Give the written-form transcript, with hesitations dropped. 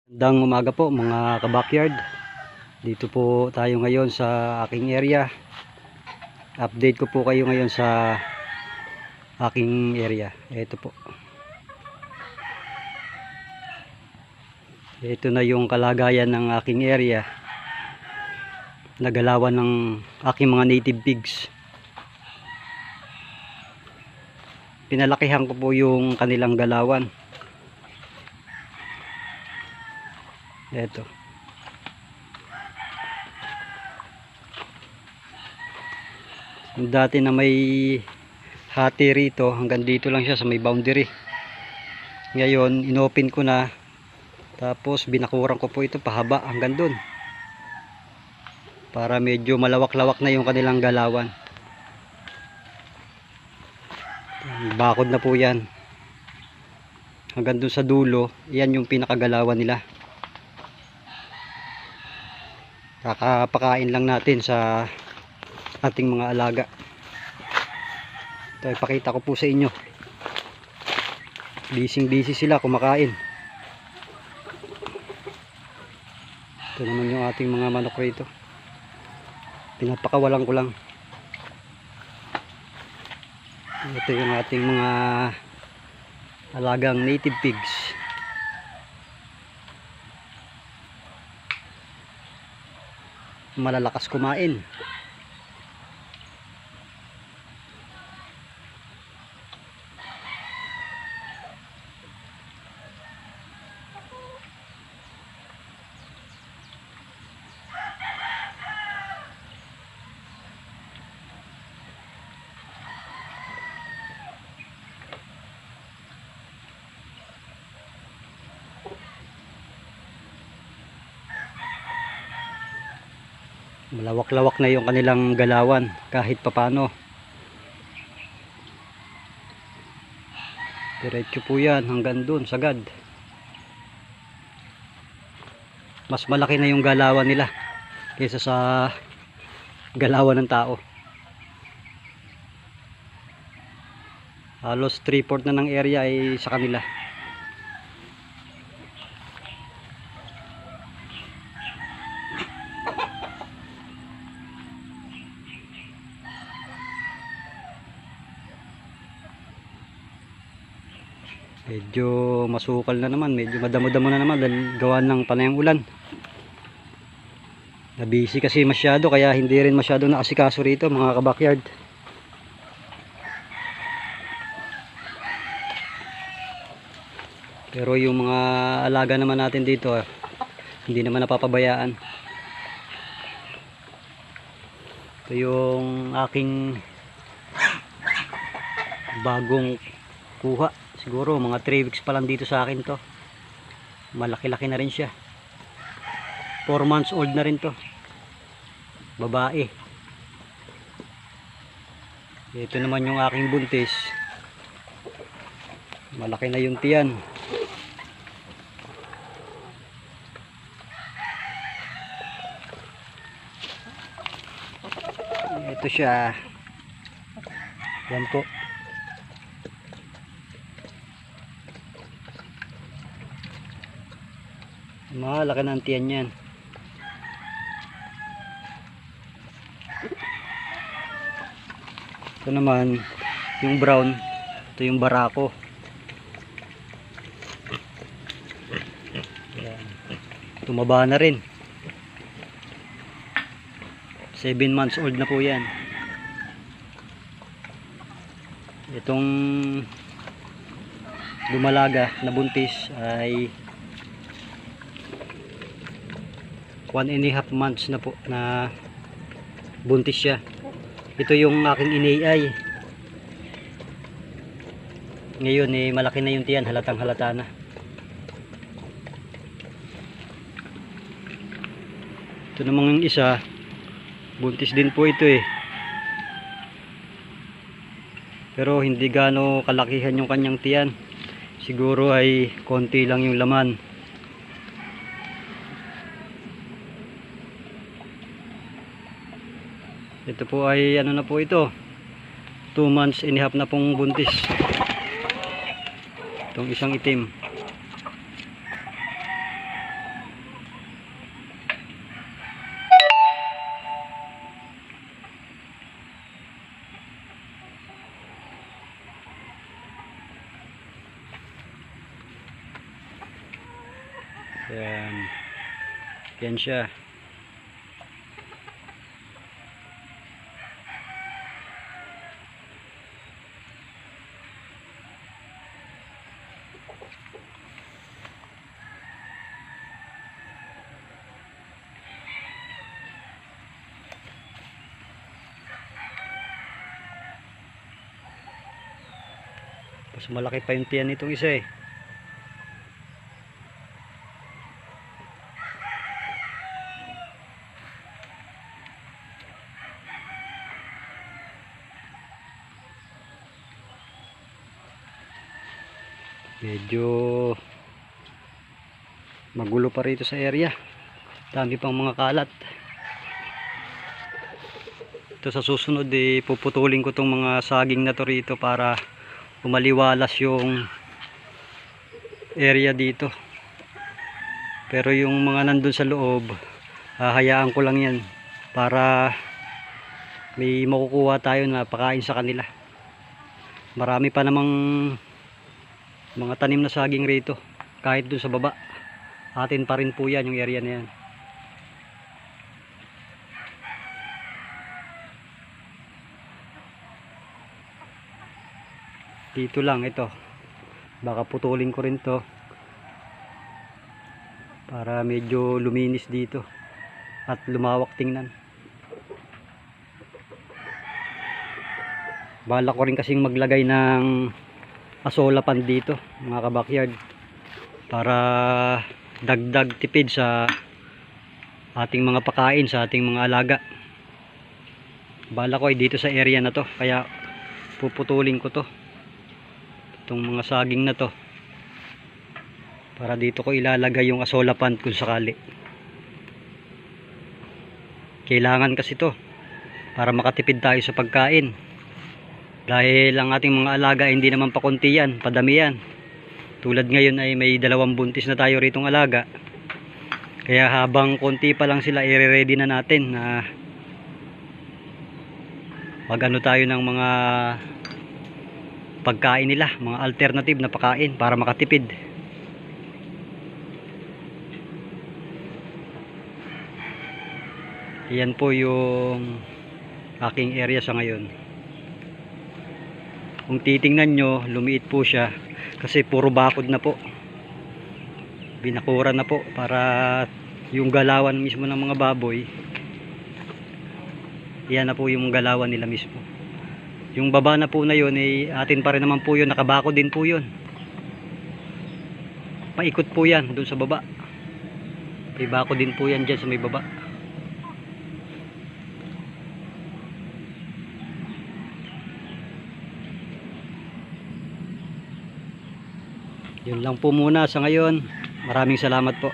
Magandang umaga po mga kabakyard. Dito po tayo ngayon sa aking area. Update ko po kayo ngayon sa aking area. Ito po. Ito na yung kalagayan ng aking area. Nagalawan ng aking mga native pigs. Pinalakihan ko po yung kanilang galawan. Ito. Dati na may hati rito, hanggang dito lang siya sa may boundary. Ngayon, inopen ko na. Tapos binakuran ko po ito pahaba hanggang dun. Para medyo malawak-lawak na yung kanilang galawan. Bakod na po yan. Hanggang dun sa dulo, yan yung pinakagalawan nila. Kakapakain lang natin sa ating mga alaga. Ito, ipakita ko po sa inyo. Busy sila kumakain. Ito naman yung ating mga manok rito. Pinapakawalan ko lang. Ito yung ating mga alagang native pigs. Malalakas kumain. Malawak-lawak na yung kanilang galawan kahit papano. Diretso po yan hanggang dun sagad. Mas malaki na yung galawan nila kaysa sa galawan ng tao. Halos 3/4 na ng area ay sa kanila. Medyo masukal na naman, medyo madamo-damo na naman dahil gawa ng panayang ulan. Nabisi kasi masyado kaya hindi rin masyado naasikaso rito mga kabakyard. Pero yung mga alaga naman natin dito, hindi naman napapabayaan. Ito yung aking bagong kuha. Siguro mga 3 weeks pa lang dito sa akin to. Malaki-laki na rin siya. 4 months old na rin to. Babae. Ito naman yung aking buntis. Malaki na yung tiyan. Ito siya. Yan po. Malaki na ang tiyan yan. Ito naman yung brown. Ito yung barako. Yan. Tumaba na rin. 7 months old na po yan. Itong lumalaga na buntis ay 1.5 months na po na buntis siya. Ito yung aking inay. Ngayon malaki na yung tiyan, halatang halata na. Ito namang yung isa, buntis din po ito pero hindi gaano kalakihan yung kanyang tiyan. Siguro ay konti lang yung laman. Ito po ay ano na po ito, 2 months and a half na pong buntis. Itong isang itim. Yan. Yan siya. Mas malaki pa yung tiyan nitong isa eh. Medyo magulo pa rito sa area. Dami pang mga kalat. Ito sa susunod puputulin ko tong mga saging na to rito para umaliwalas yung area dito. Pero yung mga nandun sa loob, hahayaan ko lang yan para may makukuha tayo na pakain sa kanila. Marami pa namang mga tanim na saging rito kahit dun sa baba. Atin pa rin po yan, yung area na yan. Dito lang ito, baka putulin ko rin to para medyo luminis dito at lumawak tingnan. Balak ko rin kasing maglagay ng asola pan dito mga kabakyard para dagdag tipid sa ating mga pakain, sa ating mga alaga. Balak ko dito sa area na to, kaya puputulin ko to, itong mga saging na to, para dito ko ilalagay yung asola pan kung sakali. Kailangan kasi to para makatipid tayo sa pagkain, dahil ang ating mga alaga hindi naman pa konti yan, padami yan. Tulad ngayon ay may 2 buntis na tayo ritong alaga, kaya habang konti pa lang sila i-ready na natin na magano tayo ng mga pagkain nila, mga alternative na pagkain para makatipid. Yan po yung aking area sa ngayon. Kung titingnan nyo, lumiit po siya kasi puro bakod na po, binakuran na po para yung galawan mismo ng mga baboy, yan na po yung galawan nila mismo. Yung baba na po na yun atin pa rin naman po yun, nakabakod din po yun, paikot po yan dun sa baba, may bakod din po yan dyan sa may baba. Yun lang po muna sa ngayon. Maraming salamat po.